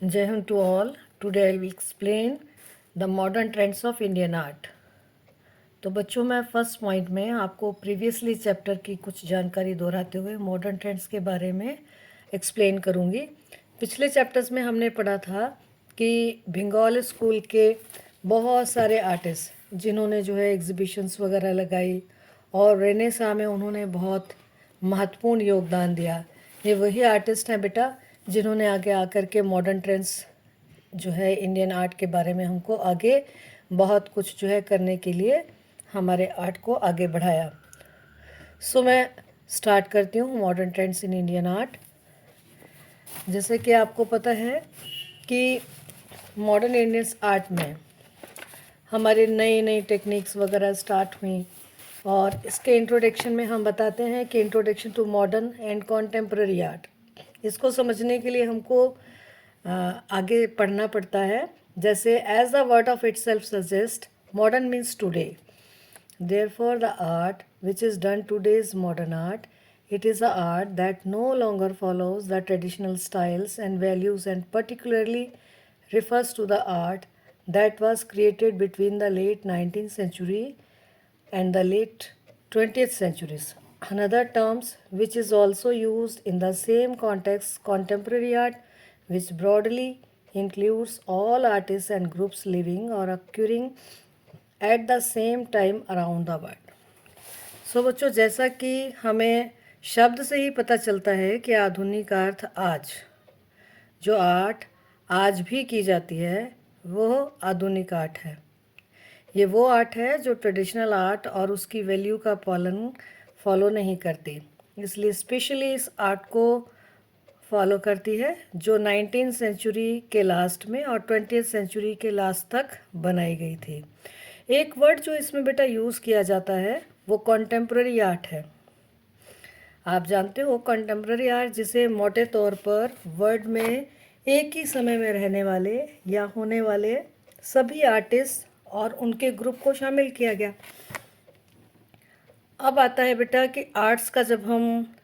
Jai Hind to all. Today I will explain the modern trends of Indian art. तो बच्चों मैं first point में आपको previously chapter की कुछ जानकारी दोहराते हुए मॉडर्न ट्रेंड्स के बारे में एक्सप्लेन करूँगी। पिछले चैप्टर्स में हमने पढ़ा था कि बंगाल स्कूल के बहुत सारे आर्टिस्ट जिन्होंने जो है एग्जीबिशंस वगैरह लगाई और रेनेसां में उन्होंने बहुत महत्वपूर्ण योगदान दिया। ये वही आर्टिस्ट हैं बेटा जिन्होंने आगे आकर के मॉडर्न ट्रेंड्स जो है इंडियन आर्ट के बारे में हमको आगे बहुत कुछ जो है करने के लिए हमारे आर्ट को आगे बढ़ाया। सो मैं स्टार्ट करती हूँ modern trends in Indian art. जैसे कि आपको पता है कि मॉडर्न इंडियन आर्ट में हमारे नई नई टेक्निक्स वगैरह स्टार्ट हुई और इसके इंट्रोडक्शन में हम बताते हैं कि introduction to modern and contemporary art. इसको समझने के लिए हमको आगे पढ़ना पड़ता है। जैसे as the word of itself suggest modern means today, therefore the art which is done today is modern art. It is a art that no longer follows the traditional styles and values and particularly refers to the art that was created between the late 19th century and the late 20th centuries. Another terms which is also used in the same context, contemporary art, which broadly includes all artists and groups living or occurring at the same time around the world. सो बच्चों, जैसा कि हमें शब्द से ही पता चलता है कि आधुनिक का अर्थ आज, जो आर्ट आज भी की जाती है वो आधुनिक आर्ट है। ये वो आर्ट है जो ट्रेडिशनल आर्ट और उसकी वैल्यू का पालन फॉलो नहीं करती, इसलिए स्पेशली इस आर्ट को फॉलो करती है जो 19th सेंचुरी के लास्ट में और 20th सेंचुरी के लास्ट तक बनाई गई थी। एक वर्ड जो इसमें बेटा यूज़ किया जाता है वो कॉन्टेम्प्ररी आर्ट है। आप जानते हो कॉन्टेम्प्ररी आर्ट जिसे मोटे तौर पर वर्ल्ड में एक ही समय में रहने वाले या होने वाले सभी आर्टिस्ट और उनके ग्रुप को शामिल किया गया। अब आता है बेटा कि आर्ट्स का जब हम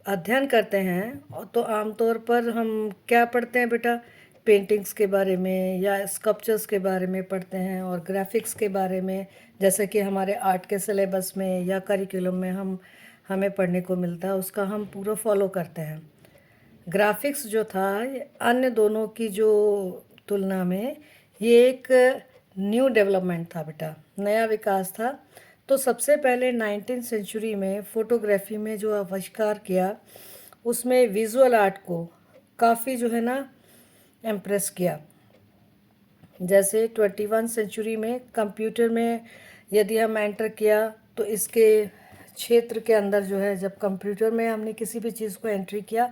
अध्ययन करते हैं तो आमतौर पर हम क्या पढ़ते हैं बेटा, पेंटिंग्स के बारे में या स्कल्पचर्स के बारे में पढ़ते हैं और ग्राफिक्स के बारे में, जैसे कि हमारे आर्ट के सिलेबस में या करिकुलम में हमें पढ़ने को मिलता है, उसका हम पूरा फॉलो करते हैं। ग्राफिक्स जो था अन्य दोनों की जो तुलना में ये एक न्यू डेवलपमेंट था बेटा, नया विकास था। तो सबसे पहले 19th सेंचुरी में फ़ोटोग्राफी में जो आविष्कार किया उसमें विजुअल आर्ट को काफ़ी जो है ना इम्प्रेस किया। जैसे 21 सेंचुरी में कंप्यूटर में यदि हम एंटर किया तो इसके क्षेत्र के अंदर जो है, जब कंप्यूटर में हमने किसी भी चीज़ को एंट्री किया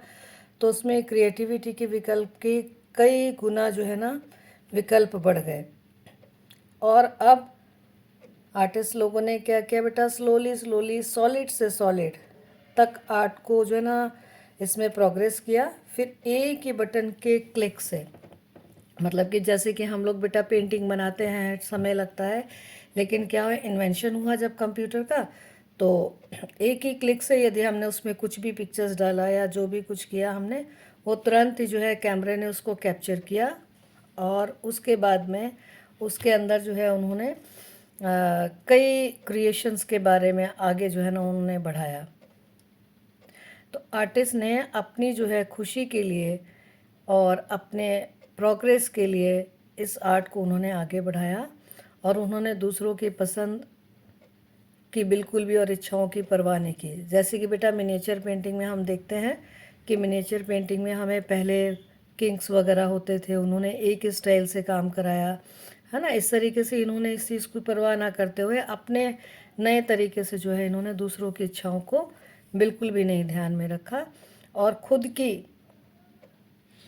तो उसमें क्रिएटिविटी के विकल्प के कई गुना जो है ना विकल्प बढ़ गए। और अब आर्टिस्ट लोगों ने क्या किया बेटा, स्लोली स्लोली सॉलिड से सॉलिड तक आर्ट को जो है ना इसमें प्रोग्रेस किया। फिर एक ही बटन के क्लिक से, मतलब कि जैसे कि हम लोग बेटा पेंटिंग बनाते हैं समय लगता है, लेकिन क्या है इन्वेंशन हुआ जब कंप्यूटर का, तो एक ही क्लिक से यदि हमने उसमें कुछ भी पिक्चर्स डाला या जो भी कुछ किया हमने, वो तुरंत ही जो है कैमरे ने उसको कैप्चर किया और उसके बाद में उसके अंदर जो है उन्होंने कई क्रिएशंस के बारे में आगे जो है ना उन्होंने बढ़ाया। तो आर्टिस्ट ने अपनी जो है खुशी के लिए और अपने प्रोग्रेस के लिए इस आर्ट को उन्होंने आगे बढ़ाया और उन्होंने दूसरों की पसंद की बिल्कुल भी और इच्छाओं की परवाह नहीं की। जैसे कि बेटा मिनिएचर पेंटिंग में हम देखते हैं कि मिनिएचर पेंटिंग में हमें पहले किंग्स वगैरह होते थे, उन्होंने एक स्टाइल से काम कराया है ना। इस तरीके से इन्होंने इस चीज़ की परवाह ना करते हुए अपने नए तरीके से जो है इन्होंने दूसरों की इच्छाओं को बिल्कुल भी नहीं ध्यान में रखा और खुद की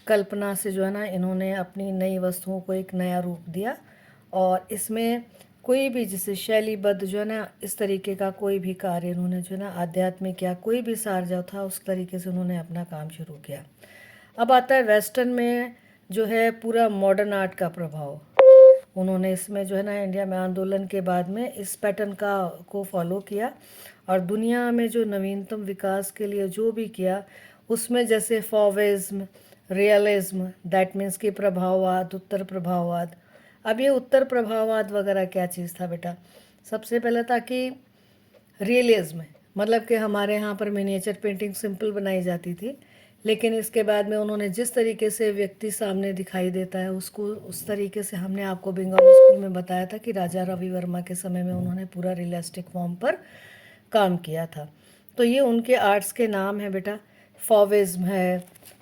कल्पना से जो है ना इन्होंने अपनी नई वस्तुओं को एक नया रूप दिया। और इसमें कोई भी जैसे शैलीबद्ध जो है ना इस तरीके का कोई भी कार्य इन्होंने जो है ना आध्यात्मिक या कोई भी सार जो था उस तरीके से उन्होंने अपना काम शुरू किया। अब आता है वेस्टर्न में जो है पूरा मॉडर्न आर्ट का प्रभाव। उन्होंने इसमें जो है ना इंडिया में आंदोलन के बाद में इस पैटर्न को फॉलो किया और दुनिया में जो नवीनतम विकास के लिए जो भी किया उसमें जैसे फॉवेज़्म, रियलिज्म, दैट मीन्स कि प्रभाववाद, उत्तर प्रभाववाद। अब ये उत्तर प्रभाववाद वगैरह क्या चीज़ था बेटा? सबसे पहले था कि रियलिज्म, मतलब कि हमारे यहाँ पर मिनिएचर पेंटिंग सिंपल बनाई जाती थी, लेकिन इसके बाद में उन्होंने जिस तरीके से व्यक्ति सामने दिखाई देता है उसको उस तरीके से, हमने आपको बंगाली स्कूल में बताया था कि राजा रवि वर्मा के समय में उन्होंने पूरा रियलिस्टिक फॉर्म पर काम किया था। तो ये उनके आर्ट्स के नाम हैं बेटा। फॉविज्म है,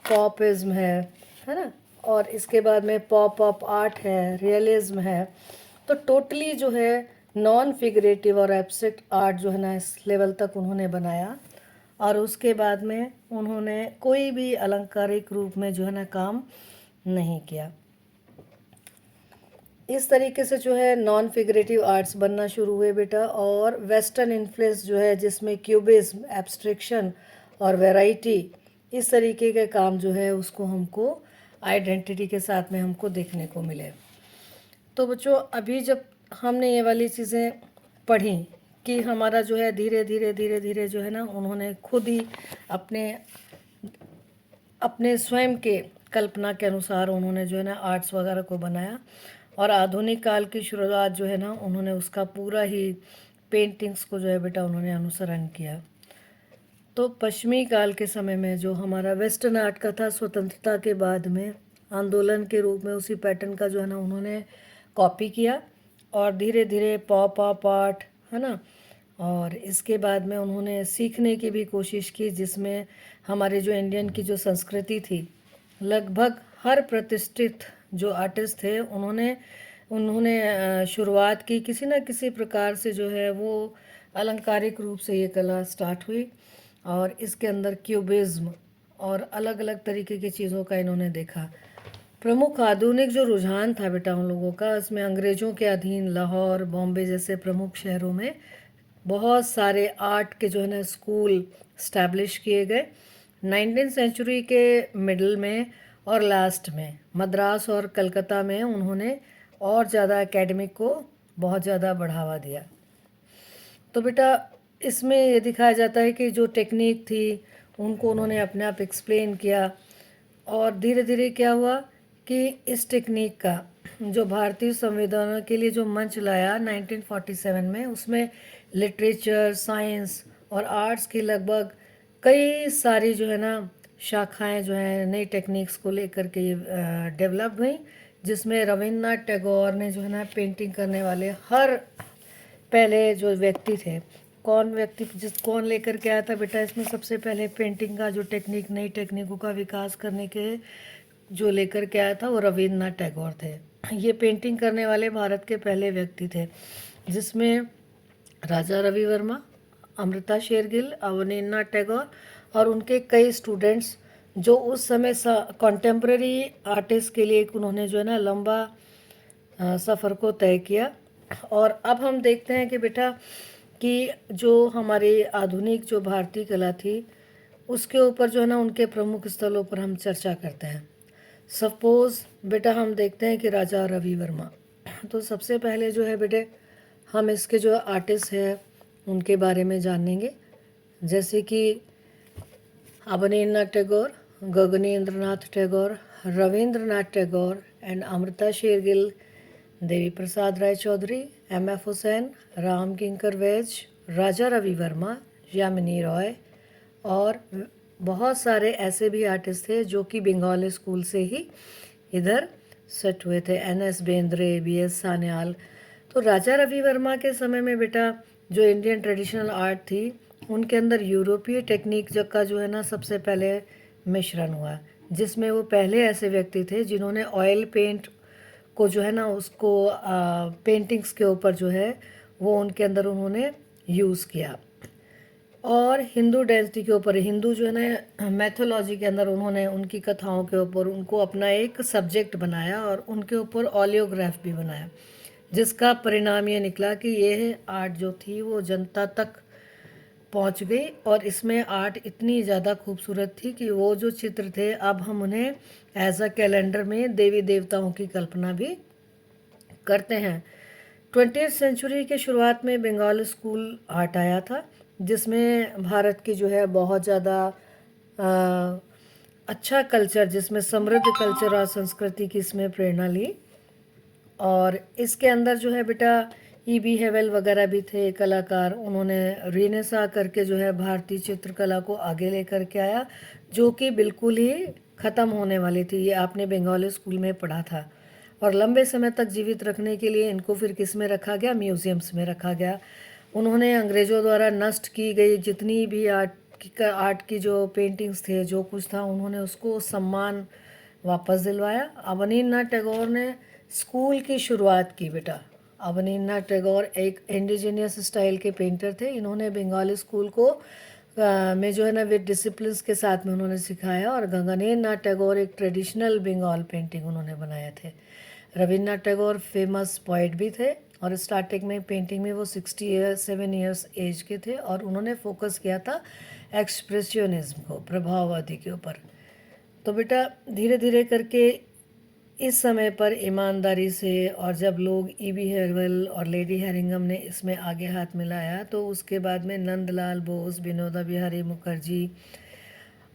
पॉपिज्म है ना, और इसके बाद में पॉप अप आर्ट है, रियलिज्म है। तो टोटली जो है नॉन फिगरेटिव और एब्स्ट्रैक्ट आर्ट जो है ना, इस लेवल तक उन्होंने बनाया। और उसके बाद में उन्होंने कोई भी अलंकारिक रूप में जो है ना काम नहीं किया। इस तरीके से जो है नॉन फिगरेटिव आर्ट्स बनना शुरू हुए बेटा। और वेस्टर्न इन्फ्लुएंस जो है, जिसमें क्यूबिज्म, एब्स्ट्रैक्शन और वैरायटी, इस तरीके के काम जो है उसको हमको आइडेंटिटी के साथ में हमको देखने को मिले। तो बच्चों, अभी जब हमने ये वाली चीज़ें पढ़ी कि हमारा जो है धीरे धीरे धीरे धीरे जो है ना, उन्होंने खुद ही अपने अपने स्वयं के कल्पना के अनुसार उन्होंने जो है ना आर्ट्स वगैरह को बनाया। और आधुनिक काल की शुरुआत जो है ना, उन्होंने उसका पूरा ही पेंटिंग्स को जो है बेटा उन्होंने अनुसरण किया। तो पश्चिमी काल के समय में जो हमारा वेस्टर्न आर्ट का था, स्वतंत्रता के बाद में आंदोलन के रूप में उसी पैटर्न का जो है ना उन्होंने कॉपी किया। और धीरे धीरे पॉप अप आर्ट, है ना, और इसके बाद में उन्होंने सीखने की भी कोशिश की, जिसमें हमारे जो इंडियन की जो संस्कृति थी, लगभग हर प्रतिष्ठित जो आर्टिस्ट थे उन्होंने उन्होंने शुरुआत की किसी न किसी प्रकार से, जो है वो अलंकारिक रूप से ये कला स्टार्ट हुई। और इसके अंदर क्यूबिज्म और अलग अलग तरीके की चीज़ों का इन्होंने देखा। प्रमुख आधुनिक जो रुझान था बेटा उन लोगों का, इसमें अंग्रेज़ों के अधीन लाहौर, बॉम्बे जैसे प्रमुख शहरों में बहुत सारे आर्ट के जो है ना स्कूल स्टैब्लिश किए गए। 19वीं सेंचुरी के मिडल में और लास्ट में मद्रास और कलकत्ता में उन्होंने और ज़्यादा एकेडमिक को बहुत ज़्यादा बढ़ावा दिया। तो बेटा, इसमें ये दिखाया जाता है कि जो टेक्निक थी उनको उन्होंने अपने आप एक्सप्लेन किया। और धीरे धीरे क्या हुआ कि इस टेक्निक का जो भारतीय संविधान के लिए जो मंच लाया 1947 में, उसमें लिटरेचर, साइंस और आर्ट्स की लगभग कई सारी जो है ना शाखाएं जो हैं नई टेक्निक्स को लेकर के डेवलप हुई, जिसमें रविन्द्रनाथ टैगोर ने जो है ना पेंटिंग करने वाले हर पहले जो व्यक्ति थे, कौन लेकर के आया था बेटा इसमें सबसे पहले पेंटिंग का जो टेक्निक, नई टेक्निकों का विकास करने के जो लेकर के आया था, वो रविन्द्रनाथ टैगोर थे। ये पेंटिंग करने वाले भारत के पहले व्यक्ति थे, जिसमें राजा रवि वर्मा, अमृता शेरगिल, अवनींद्रनाथ टैगोर और उनके कई स्टूडेंट्स, जो उस समय कॉन्टेम्प्रेरी आर्टिस्ट के लिए एक उन्होंने जो है ना लंबा सफ़र को तय किया। और अब हम देखते हैं कि बेटा कि जो हमारी आधुनिक जो भारतीय कला थी, उसके ऊपर जो है ना उनके प्रमुख स्थलों पर हम चर्चा करते हैं। सपोज़ बेटा हम देखते हैं कि राजा रवि वर्मा, तो सबसे पहले जो है बेटे हम इसके जो आर्टिस्ट हैं उनके बारे में जानेंगे, जैसे कि अवनींद्रनाथ टैगोर, गगनेंद्रनाथ टैगोर, रविंद्रनाथ टैगोर एंड अमृता शेरगिल, देवी प्रसाद राय चौधरी, एम.एफ. हुसैन, राम किंकर वैज, राजा रवि वर्मा, यामिनी रॉय और बहुत सारे ऐसे भी आर्टिस्ट थे जो कि बंगाली स्कूल से ही इधर सेट हुए थे, एन.एस. बेंद्रे, बी.एस. सान्याल। तो राजा रवि वर्मा के समय में बेटा जो इंडियन ट्रेडिशनल आर्ट थी, उनके अंदर यूरोपीय टेक्निक का जो है ना सबसे पहले मिश्रण हुआ, जिसमें वो पहले ऐसे व्यक्ति थे जिन्होंने ऑयल पेंट को जो है ना उसको पेंटिंग्स के ऊपर जो है वो उनके अंदर उन्होंने यूज़ किया। और हिंदू डेंसिटी के ऊपर, हिंदू जो है ना मैथोलॉजी के अंदर उन्होंने उनकी कथाओं के ऊपर उनको अपना एक सब्जेक्ट बनाया और उनके ऊपर ऑलियोग्राफ भी बनाया, जिसका परिणाम ये निकला कि ये आर्ट जो थी वो जनता तक पहुंच गई। और इसमें आर्ट इतनी ज़्यादा खूबसूरत थी कि वो जो चित्र थे अब हम उन्हें एज अ कैलेंडर में देवी देवताओं की कल्पना भी करते हैं। 20वीं सेंचुरी के शुरुआत में बंगाल स्कूल आर्ट आया था, जिसमें भारत की जो है बहुत ज़्यादा अच्छा कल्चर जिसमें समृद्ध कल्चर और संस्कृति की इसमें प्रेरणा ली। और इसके अंदर जो है बेटा ई.बी. हेवल वगैरह भी थे कलाकार। उन्होंने रेनेसां करके जो है भारतीय चित्रकला को आगे लेकर के आया, जो कि बिल्कुल ही ख़त्म होने वाली थी। ये आपने बंगाली स्कूल में पढ़ा था। और लंबे समय तक जीवित रखने के लिए इनको फिर किस में रखा गया? म्यूज़ियम्स में रखा गया। उन्होंने अंग्रेज़ों द्वारा नष्ट की गई जितनी भी आर्ट की जो पेंटिंग्स थे, जो कुछ था, उन्होंने उसको सम्मान वापस दिलवाया। अवनीन्द्रनाथ टैगोर ने स्कूल की शुरुआत की बेटा। अवनीन्द्रनाथ टैगोर एक इंडिजिनियस स्टाइल के पेंटर थे। इन्होंने बंगाली स्कूल को में जो है ना विद डिसिप्लिन के साथ में उन्होंने सिखाया। और गगनेन्द्र नाथ टैगोर एक ट्रेडिशनल बंगाल पेंटिंग उन्होंने बनाए थे। रविन्द्रनाथ टैगोर फेमस पोइट भी थे और स्टार्टिंग में पेंटिंग में वो 67 ईयर्स एज के थे और उन्होंने फोकस किया था एक्सप्रेशनिज्म को, प्रभाववादी के ऊपर। तो बेटा धीरे धीरे करके इस समय पर ईमानदारी से, और जब लोग ई.बी. हेवल और लेडी हेरिंगम ने इसमें आगे हाथ मिलाया, तो उसके बाद में नंदलाल बोस, विनोबा बिहारी मुखर्जी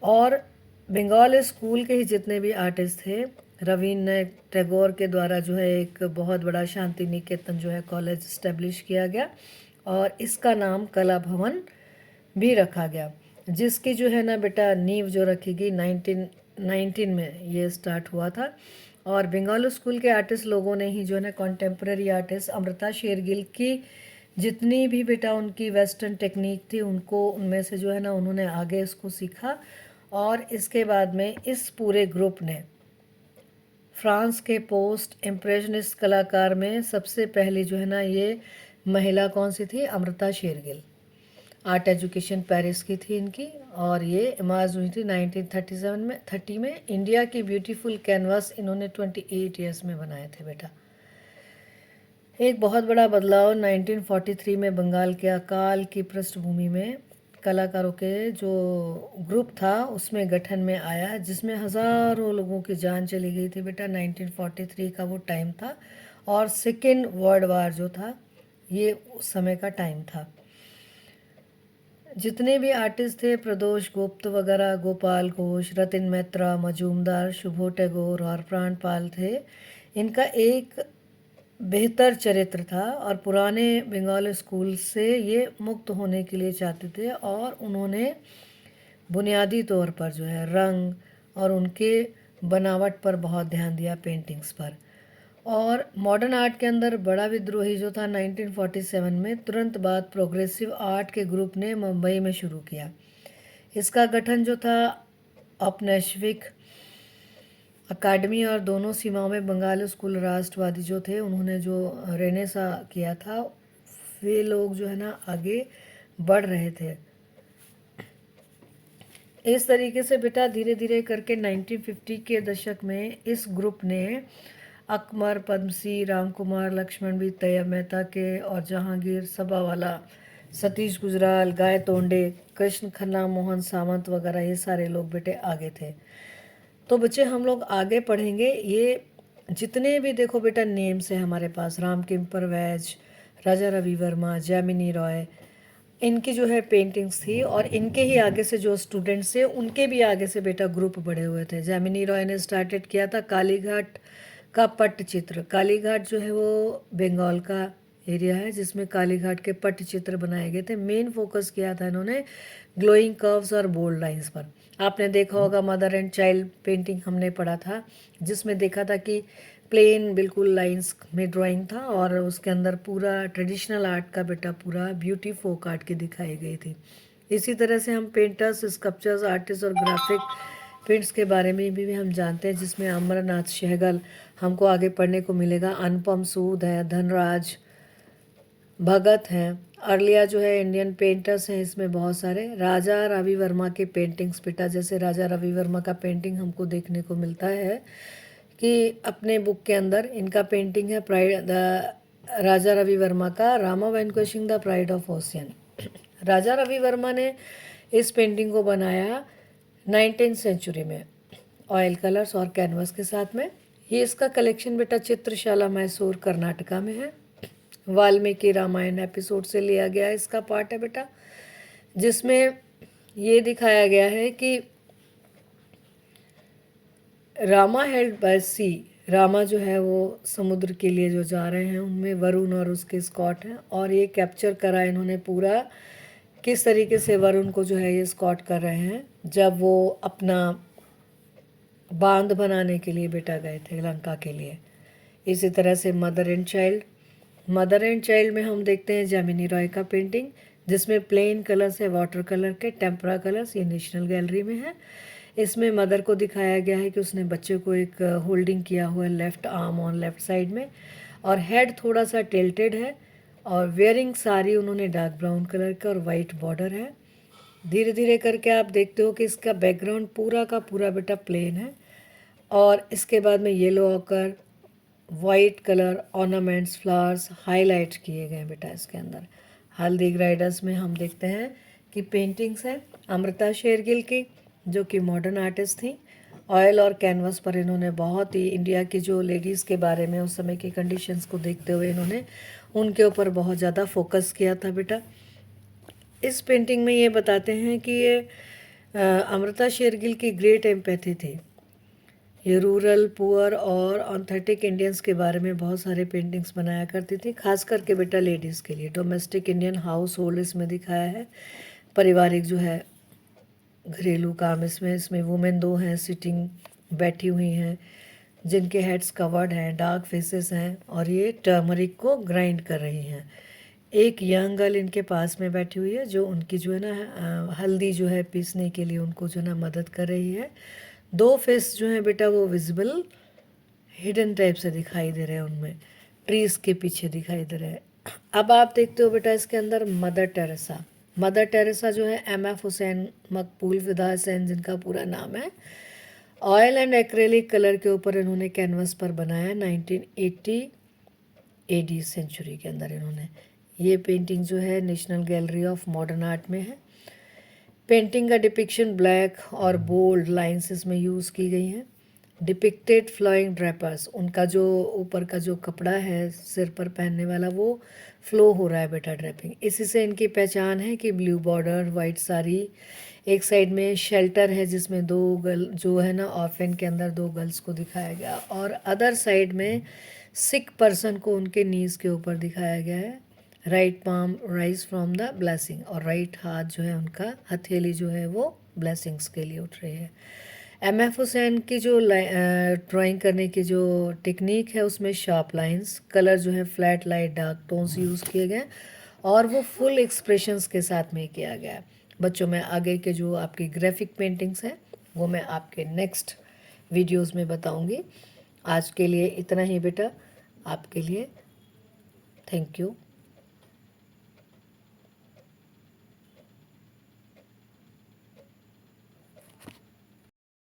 और बंगाल स्कूल के ही जितने भी आर्टिस्ट थे, रविन्द्रनाथ टैगोर के द्वारा जो है एक बहुत बड़ा शांति निकेतन जो है कॉलेज इस्टेब्लिश किया गया और इसका नाम कला भवन भी रखा गया, जिसकी जो है ना बेटा नींव जो रखी 1919 में ये स्टार्ट हुआ था। और बंगाली स्कूल के आर्टिस्ट लोगों ने ही जो है ना कॉन्टेम्प्रेरी आर्टिस्ट अमृता शेरगिल की जितनी भी बेटा उनकी वेस्टर्न टेक्निक थी, उनको उनमें से जो है ना उन्होंने आगे इसको सीखा। और इसके बाद में इस पूरे ग्रुप ने फ्रांस के पोस्ट इम्प्रेशनिस्ट कलाकार में सबसे पहली जो है ना ये महिला कौन सी थी? Amrita Shergil. Art education Paris की थी इनकी और ये इमाज हुई थी 1930 में। इंडिया की ब्यूटीफुल कैनवास इन्होंने 28 ईयर्स में बनाए थे बेटा। एक बहुत बड़ा बदलाव 1943 में बंगाल के अकाल की पृष्ठभूमि में कलाकारों के जो ग्रुप था उसमें गठन में आया, जिसमें हज़ारों लोगों की जान चली गई थी बेटा। 1943 का वो टाइम था और सेकेंड वर्ल्ड वार जो था ये उस समय का टाइम था। जितने भी आर्टिस्ट थे, प्रदोष गुप्त वगैरह, गोपाल घोष, रतिन मैत्रा, मजूमदार, शुभो टैगोर और प्राणपाल थे, इनका एक बेहतर चरित्र था और पुराने बंगाली स्कूल से ये मुक्त होने के लिए चाहते थे। और उन्होंने बुनियादी तौर पर जो है रंग और उनके बनावट पर बहुत ध्यान दिया, पेंटिंग्स पर। और मॉडर्न आर्ट के अंदर बड़ा विद्रोही जो था 1947 में, तुरंत बाद प्रोग्रेसिव आर्ट के ग्रुप ने मुंबई में शुरू किया। इसका गठन जो था औपनिवेशिक अकादमी और दोनों सीमाओं में बंगाली स्कूल राष्ट्रवादी जो थे, उन्होंने जो रेनेसां किया था, वे लोग जो है ना आगे बढ़ रहे थे। इस तरीके से बेटा धीरे धीरे करके 1950 के दशक में इस ग्रुप ने अकबर, पद्मसी, रामकुमार, लक्ष्मण बी तैयब मेहता के और जहांगीर सभावाला, सतीश गुजराल, गाय तोंडे, कृष्ण खन्ना, मोहन सामंत वगैरह ये सारे लोग बेटे आगे थे। तो बच्चे हम लोग आगे पढ़ेंगे। ये जितने भी देखो बेटा नेम्स हैं हमारे पास, राम किम्पर वैज, राजा रवि वर्मा, जैमिनी रॉय, इनकी जो है पेंटिंग्स थी। और इनके ही आगे से जो स्टूडेंट्स थे उनके भी आगे से बेटा ग्रुप बड़े हुए थे। जैमिनी रॉय ने स्टार्टेड किया था कालीघाट का पट्टचित्र। कालीघाट जो है वो बंगाल का एरिया है जिसमें कालीघाट के पट्टचित्र बनाए गए थे। मेन फोकस किया था इन्होंने ग्लोइंग कर्व्स और बोल्ड लाइंस पर। आपने देखा होगा मदर एंड चाइल्ड पेंटिंग हमने पढ़ा था, जिसमें देखा था कि प्लेन बिल्कुल लाइंस में ड्राइंग था और उसके अंदर पूरा ट्रेडिशनल आर्ट का बेटा पूरा ब्यूटी फोक आर्ट की दिखाई गई थी। इसी तरह से हम पेंटर्स, स्कल्पचर्स, आर्टिस्ट और ग्राफिक पेंट्स के बारे में भी हम जानते हैं, जिसमें अमरनाथ सहगल हमको आगे पढ़ने को मिलेगा, अनुपम सूद है, धनराज भगत हैं। अर्लिया जो है इंडियन पेंटर्स हैं इसमें बहुत सारे। राजा रवि वर्मा के पेंटिंग्स बेटा, जैसे राजा रवि वर्मा का पेंटिंग हमको देखने को मिलता है कि अपने बुक के अंदर इनका पेंटिंग है प्राइड राजा रवि वर्मा का, Rama vanquishing the pride of ocean. Raja Ravi Varma ने इस पेंटिंग को बनाया 19th सेंचुरी में ऑयल कलर्स और कैनवस के साथ में। ये इसका कलेक्शन बेटा चित्रशाला मैसूर कर्नाटका में है। वाल्मीकि रामायण एपिसोड से लिया गया इसका पार्ट है बेटा, जिसमें ये दिखाया गया है कि रामा हेल्ड बाय सी, रामा जो है वो समुद्र के लिए जो जा रहे हैं उनमें वरुण और उसके स्कॉट हैं, और ये कैप्चर करा इन्होंने पूरा किस तरीके से वरुण को जो है ये स्कॉट कर रहे हैं जब वो अपना बांध बनाने के लिए बेटा गए थे लंका के लिए। इसी तरह से mother and child, mother and child में हम देखते हैं जामिनी रॉय का पेंटिंग जिसमें प्लेन कलर्स है, वाटर कलर के, टेम्परा कलर्स, ये नेशनल गैलरी में है। इसमें मदर को दिखाया गया है कि उसने बच्चे को एक होल्डिंग किया हुआ है left arm on left side में, और हेड थोड़ा सा टिल्टेड है, और वेयरिंग साड़ी उन्होंने डार्क ब्राउन कलर का और वाइट बॉर्डर है। धीरे धीरे करके आप देखते हो कि इसका बैकग्राउंड पूरा का पूरा बेटा प्लेन है, और इसके बाद में yellow occur, white colour, ornaments, flowers highlight किए गए बेटा इसके अंदर। हल्दी ग्राइडर्स में हम देखते हैं कि पेंटिंग्स हैं अमृता शेरगिल की जो कि मॉडर्न आर्टिस्ट थी। ऑयल और कैनवस पर इन्होंने बहुत ही इंडिया की जो लेडीज़ के बारे में उस समय की कंडीशंस को देखते हुए इन्होंने उनके ऊपर बहुत ज़्यादा फोकस किया था बेटा। इस पेंटिंग में ये बताते हैं कि ये अमृता शेरगिल की ग्रेट एम्पैथी थी। ये रूरल, पुअर और ऑथेंटिक इंडियंस के बारे में बहुत सारे पेंटिंग्स बनाया करती थी, खास करके बेटा लेडीज़ के लिए। डोमेस्टिक इंडियन हाउस होल्ड इसमें दिखाया है, पारिवारिक जो है घरेलू काम इसमें वुमेन दो हैं सिटिंग, बैठी हुई हैं जिनके हेड्स कवर्ड हैं, डार्क फेसेस हैं, और ये टर्मरिक को ग्राइंड कर रही हैं। एक यंग गर्ल इनके पास में बैठी हुई है जो उनकी जो है ना हल्दी जो है पीसने के लिए उनको जो है ना मदद कर रही है। दो फेस जो है बेटा वो विजिबल हिडन टाइप से दिखाई दे रहे हैं, उनमें ट्रीज के पीछे दिखाई दे रहे हैं। अब आप देखते हो बेटा इसके अंदर मदर टेरेसा, मदर टेरेसा जो है MF हुसैन मकबूल फिदा हुसैन जिनका पूरा नाम है। ऑयल एंड एक्रेलिक कलर के ऊपर इन्होंने कैनवस पर बनाया 1980 AD सेंचुरी के अंदर इन्होंने। ये पेंटिंग जो है national gallery of modern art में है। पेंटिंग का डिपिक्शन ब्लैक और बोल्ड लाइंस इसमें यूज़ की गई हैं। डिपिक्टेड फ्लोइंग ड्रेपर्स, उनका जो ऊपर का जो कपड़ा है सिर पर पहनने वाला वो फ्लो हो रहा है बेटा ड्रेपिंग। इसी से इनकी पहचान है कि ब्लू बॉर्डर, वाइट साड़ी, एक साइड में शेल्टर है जिसमें दो गर्ल जो है ना ऑर्फन के अंदर दो गर्ल्स को दिखाया गया, और अदर साइड में सिक पर्सन को उनके नीज के ऊपर दिखाया गया है। Right palm rise from the blessing, और राइट हाथ जो है उनका हथेली जो है वो ब्लेसिंग्स के लिए उठ रही है। MF हुसैन की जो ड्राइंग करने की जो टेक्निक है उसमें शार्प लाइंस, कलर जो है flat light dark tones use किए गए, और वो फुल एक्सप्रेशंस के साथ में किया गया है। बच्चों में आगे के जो आपकी ग्राफिक पेंटिंग्स हैं वो मैं आपके नेक्स्ट वीडियोस में बताऊंगी। आज के लिए इतना ही बेटा, आपके लिए थैंक यू।